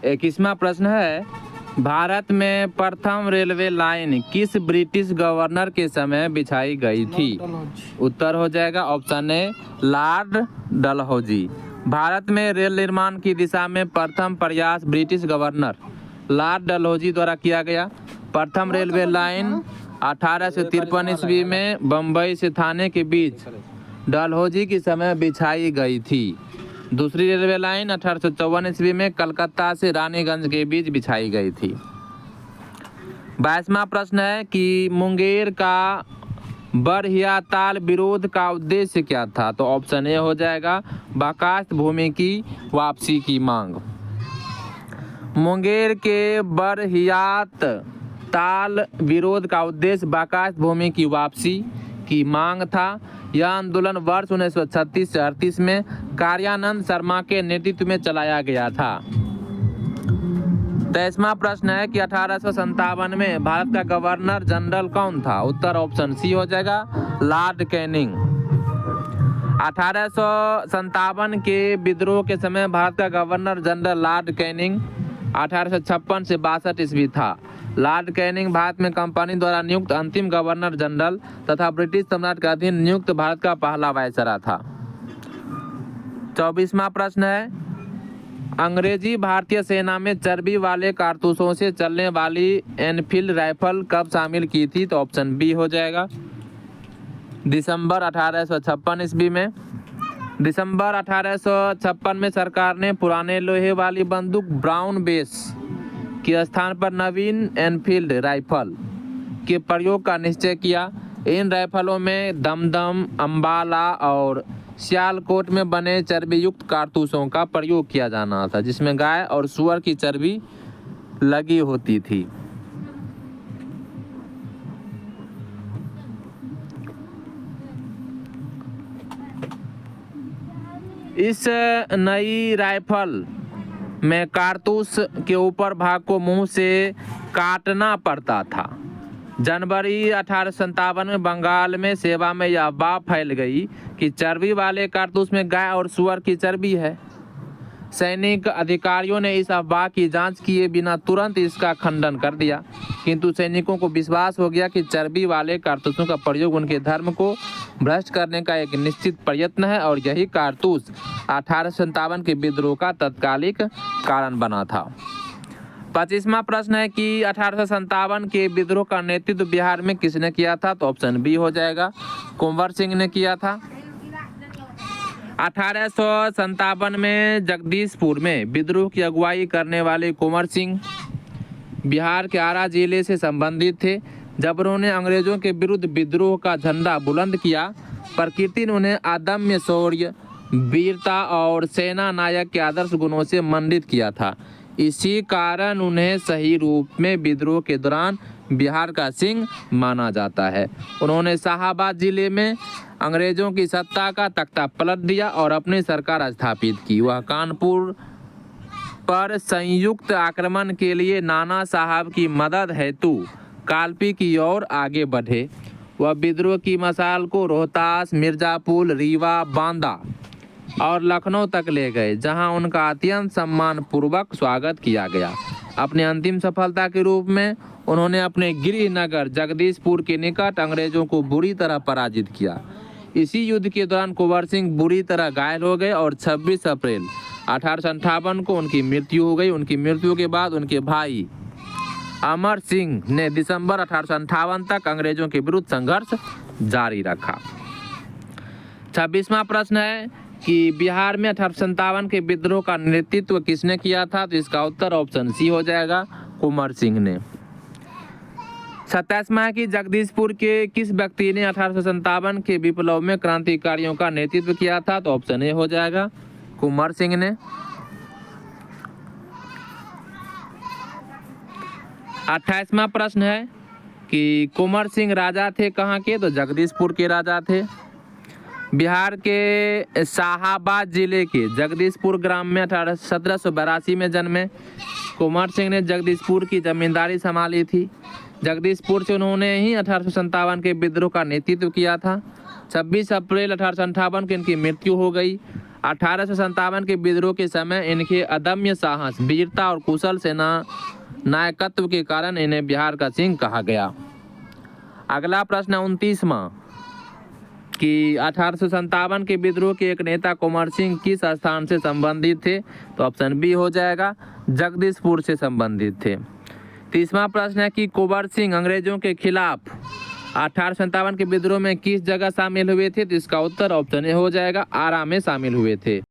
21वां प्रश्न है, भारत में प्रथम रेलवे लाइन किस ब्रिटिश गवर्नर के समय बिछाई गई थी? उत्तर हो जाएगा option A Lord Dalhousie. Bharat में रेल निर्माण की दिशा में प्रथम प्रयास ब्रिटिश गवर्नर लॉर्ड डलहौजी द्वारा किया गया। प्रथम रेलवे लाइन 1853 ईस्वी में बम्बई से थाने के बीच डलहौजी के समय बिछाई गई थी। दूसरी रेलवे लाइन 1854 ईस्वी में कलकत्ता से रानीगंज के बीच बिछाई गई थी। 22वां प्रश्न है कि मुंगेर का बरहिया ताल विरोध का उद्देश्य क्या था? तो ऑप्शन ए हो जाएगा बकास्त भूमि की वापसी की मांग। मुंगेर के बरहियात ताल विरोध का उद्देश्य बकास्त भूमि की वापसी की मांग था। यह आंदोलन वर्ष 1936 से 38 में कार्यानंद शर्मा के नेतृत्व में चलाया गया था। 23वां प्रश्न है कि 1857 में भारत का गवर्नर जनरल कौन था? उत्तर ऑप्शन सी हो जाएगा लॉर्ड कैनिंग। 1857 के विद्रोह के समय भारत का गवर्नर जनरल लॉर्ड कैनिंग 1856 से 62 ईस्वी था। लॉर्ड कैनिंग भारत में कंपनी द्वारा नियुक्त अंतिम गवर्नर जनरल तथा ब्रिटिश सम्राट के अधीन नियुक्त भारत का पहला वायसराय था। 24वां प्रश्न है, अंग्रेजी भारतीय सेना में चर्बी वाले कारतूसों से चलने वाली एनफील्ड राइफल कब शामिल की थी? तो ऑप्शन बी हो जाएगा दिसंबर 1856 ईस्वी में। दिसंबर 1856 में सरकार ने पुराने लोहे वाली बंदूक ब्राउन बेस के स्थान पर नवीन एनफील्ड राइफल के प्रयोग का निश्चय किया। इन राइफलों में दमदम, अंबाला और सियालकोट में बने चर्बी युक्त कारतूसों का प्रयोग किया जाना था, जिसमें गाय और सूअर की चर्बी लगी होती थी। इस नई राइफल में कारतूस के ऊपर भाग को मुंह से काटना पड़ता था। जनवरी 1857 में बंगाल में सेवा में यह अफवाह फैल गई कि चर्बी वाले कारतूस में गाय और सूअर की चर्बी है। सैनिक अधिकारियों ने इस अफवाह की जांच किए बिना तुरंत इसका खंडन कर दिया, किंतु सैनिकों को विश्वास हो गया कि चर्बी वाले कारतूसों का प्रयोग उनके धर्म को भ्रष्ट करने का एक निश्चित प्रयत्न है और यही कारतूस 1857 के विद्रोह का तत्कालिक कारण बना था। 25वां प्रश्न है कि 1857 के विद्रोह का नेतृत्व बिहार में किसने किया था? तो ऑप्शन बी हो जाएगा कुंवर सिंह ने किया था। 1857 में जगदीशपुर में विद्रोह की अगुवाई करने वाले कुंवर सिंह बिहार के आरा जिले से संबंधित थे। जब उन्होंने अंग्रेजों के विरुद्ध विद्रोह का झंडा बुलंद किया, प्रकृति ने उन्हें अदम्य शौर्य, वीरता और सेना नायक के आदर्श गुणों से मंडित किया था। इसी कारण उन्हें सही रूप में विद्रोह के दौरान बिहार का सिंह माना जाता है। उन्होंने शाहाबाद जिले में अंग्रेजों की सत्ता का तख्ता पलट दिया और अपनी सरकार स्थापित की। वह कानपुर पर संयुक्त आक्रमण के लिए नाना साहब की मदद हेतु कालपी की ओर आगे बढ़े। वह विद्रोह की मशाल को रोहतास, मिर्जापुर, रीवा, बांदा और लखनऊ तक ले गए, जहां उनका अत्यंत सम्मानपूर्वक स्वागत किया गया। अपनी अंतिम सफलता के रूप में उन्होंने अपने गृह नगर जगदीशपुर के निकट अंग्रेजों को बुरी तरह पराजित किया। इसी युद्ध के दौरान कुंवर सिंह बुरी तरह घायल हो गए और 26 अप्रैल 1858 को उनकी मृत्यु हो गई। उनकी मृत्यु के बाद उनके भाई अमर सिंह ने दिसंबर 1858 तक अंग्रेजों के विरुद्ध संघर्ष जारी रखा। 26वां प्रश्न है कि बिहार में 1857 के विद्रोह का नेतृत्व किसने किया था? तो इसका उत्तर ऑप्शन सी हो जाएगा कुंवर सिंह ने। 27वां है कि जगदीशपुर के किस व्यक्ति ने 1857 के विप्लव में क्रांतिकारियों का नेतृत्व किया था? तो ऑप्शन ए हो जाएगा कुंवर सिंह ने। 28वां प्रश्न है कि कुंवर सिंह राजा थे कहाँ के? तो जगदीशपुर के राजा थे। बिहार के शाहाबाद जिले के जगदीशपुर ग्राम में 1782 में जन्मे कुंवर सिंह ने जगदीशपुर की जमींदारी संभाली थी। जगदीशपुर से उन्होंने ही 1857 के विद्रोह का नेतृत्व किया था। 26 अप्रैल 1858 को इनकी मृत्यु हो गई। 1857 के विद्रोह के समय इनके अदम्य साहस, वीरता और कुशल सेना नायकत्व के कारण इन्हें बिहार का सिंह कहा गया। अगला प्रश्न 29वां कि 1857 के विद्रोह के एक नेता कुंवर सिंह किस स्थान से संबंधित थे? तो ऑप्शन बी हो जाएगा, जगदीशपुर से संबंधित थे। 30वां प्रश्न है कि कुंवर सिंह अंग्रेजों के खिलाफ 1857 के विद्रोह में किस जगह शामिल हुए थे? तो इसका उत्तर ऑप्शन ए हो जाएगा, आरा में शामिल हुए थे।